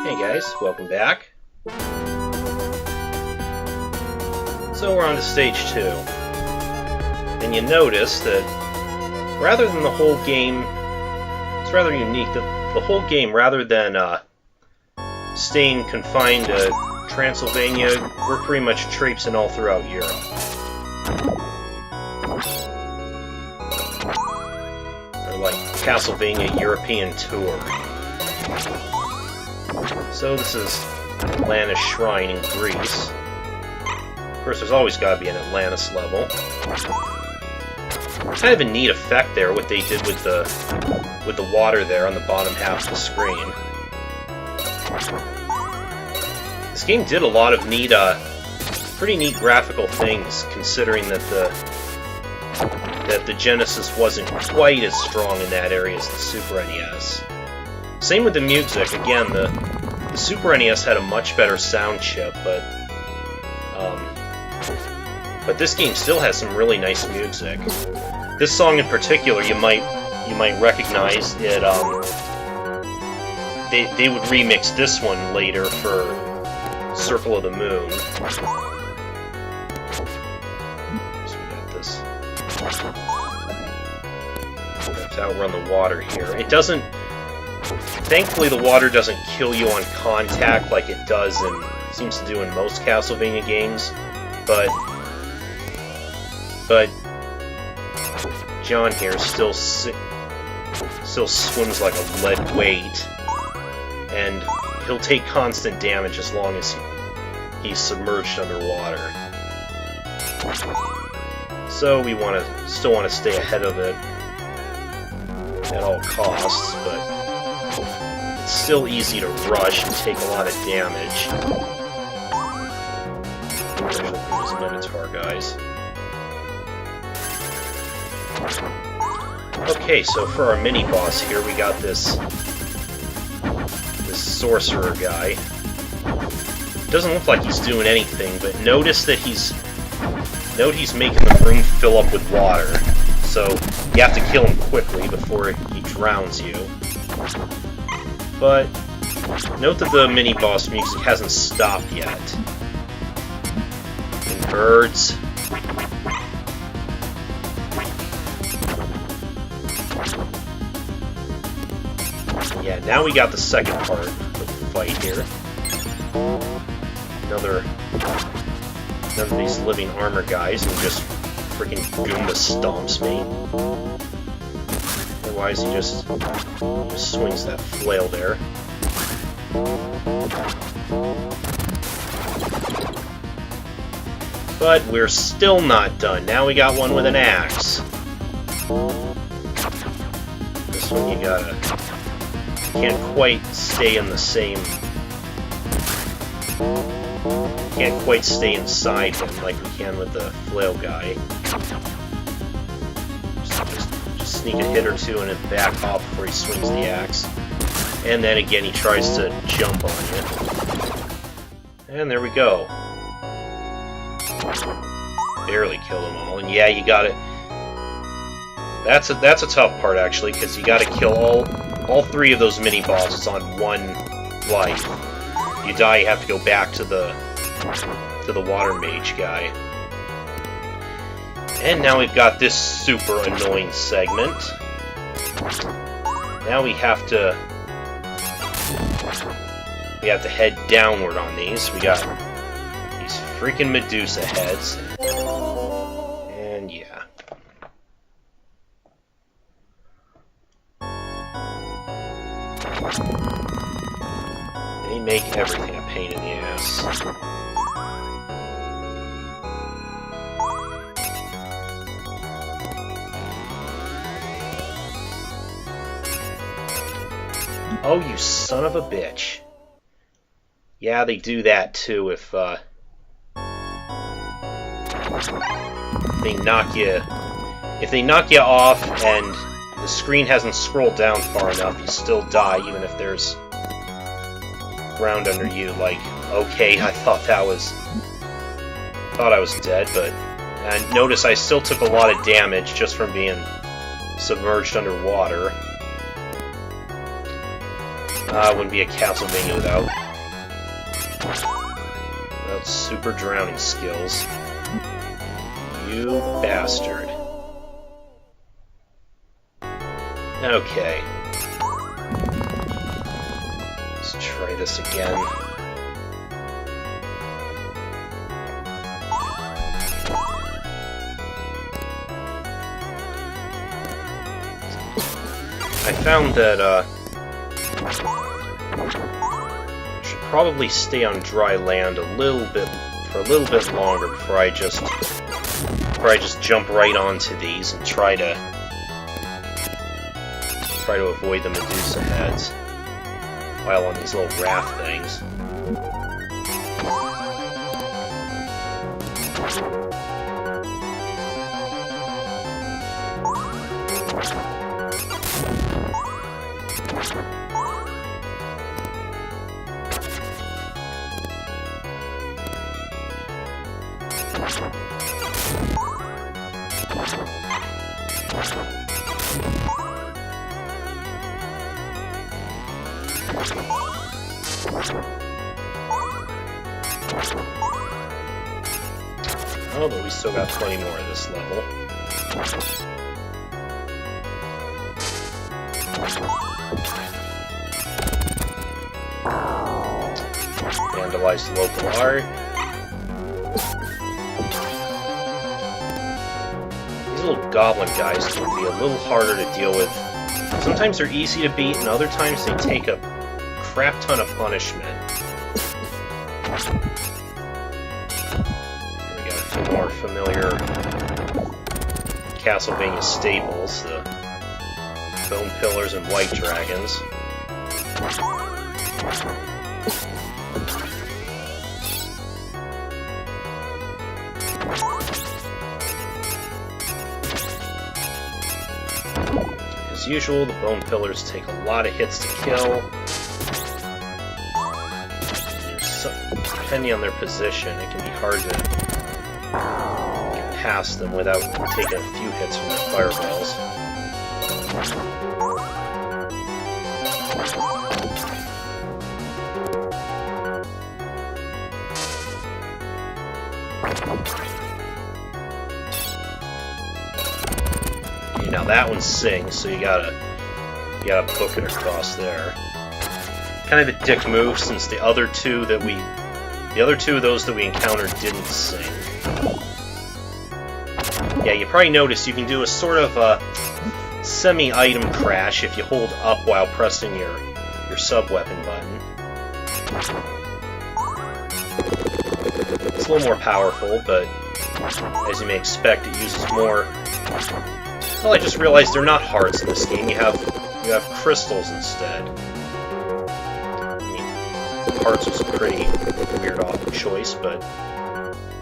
Hey guys, welcome back. So we're on to stage 2. And you notice that rather than the whole game, it's rather unique. The whole game, rather than staying confined to Transylvania, we're pretty much traipsing all throughout Europe. Or like Castlevania European Tour. So this is Atlantis Shrine in Greece. Of course, there's always got to be an Atlantis level. Kind of a neat effect there, what they did with the water there on the bottom half of the screen. This game did a lot of neat, pretty neat graphical things, considering that the Genesis wasn't quite as strong in that area as the Super NES. Same with the music. Again, the Super NES had a much better sound chip, but this game still has some really nice music. This song in particular, you might recognize it. They would remix this one later for Circle of the Moon. So we got this. We have to outrun the water here. It doesn't. Thankfully, the water doesn't kill you on contact like it does and seems to do in most Castlevania games, but John here still swims like a lead weight, and he'll take constant damage as long as he's submerged underwater. So we still want to stay ahead of it at all costs, but it's still easy to rush and take a lot of damage. These Minotaur guys. Okay, so for our mini-boss here, we got this sorcerer guy. Doesn't look like he's doing anything, but notice that he's making the room fill up with water. So you have to kill him quickly before he drowns you. But note that the mini-boss music hasn't stopped yet. And birds. Yeah, now we got the second part of the fight here. Another of these living armor guys who just freaking Goomba stomps me. Otherwise, he just swings that flail there. But we're still not done. Now we got one with an axe. This one you can't quite stay in the same... Can't quite stay inside him like we can with the flail guy. Just sneak a hit or two and then back off before he swings the axe. And then again he tries to jump on you. And there we go. Barely killed them all. And yeah, you got it. That's a tough part actually, because you got to kill all three of those mini bosses on one life. If you die, you have to go back to the water mage guy. And now we've got this super annoying segment. Now we have to head downward on these. We got these freaking Medusa heads. And yeah. They make everything a pain in the ass. Oh, you son of a bitch. Yeah, they do that too if they knock you off and the screen hasn't scrolled down far enough, you still die even if there's ground under you. Like, okay, I thought I was dead, but notice I still took a lot of damage just from being submerged underwater. Wouldn't be a Castlevania without super drowning skills. You bastard. Okay. Let's try this again. I found that, I should probably stay on dry land for a little bit longer before I just jump right onto these and try to avoid the Medusa heads while on these little raft things. Oh, but we still got plenty more of this level. Vandalize local art. These little goblin guys can be a little harder to deal with. Sometimes they're easy to beat, and other times they take a crap ton of punishment. More familiar Castlevania staples, the bone pillars and white dragons. As usual, the bone pillars take a lot of hits to kill. Depending on their position, it can be hard to get past them without taking a few hits from their fireballs. Okay, now that one sings, so you gotta book it across there. Kind of a dick move, since the other two of those that we encountered didn't sing. Yeah, you probably noticed you can do a sort of semi-item crash if you hold up while pressing your sub-weapon button. It's a little more powerful, but as you may expect, it uses more... Well, I just realized they're not hearts in this game. You have crystals instead. Hearts was a pretty weird choice, but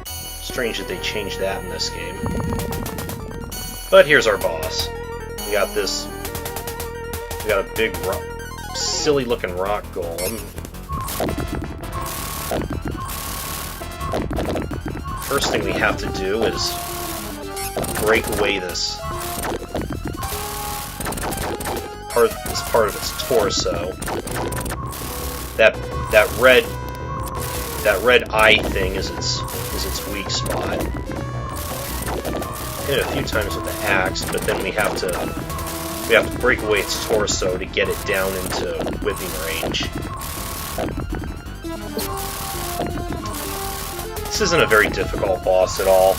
strange that they changed that in this game. But here's our boss. We got a big, silly-looking rock golem. First thing we have to do is break away this part of its torso. That red eye thing is its weak spot. Hit it a few times with the axe, but then we have to break away its torso to get it down into whipping range. This isn't a very difficult boss at all.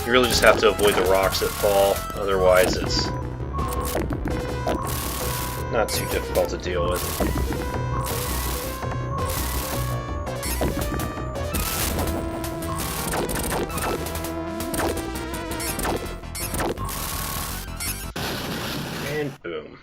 You really just have to avoid the rocks that fall, otherwise it's not too difficult to deal with. And boom.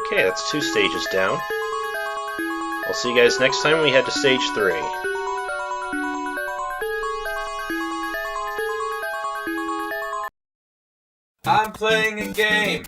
Okay, that's 2 stages down. We'll see you guys next time we head to Stage 3. I'm playing a game.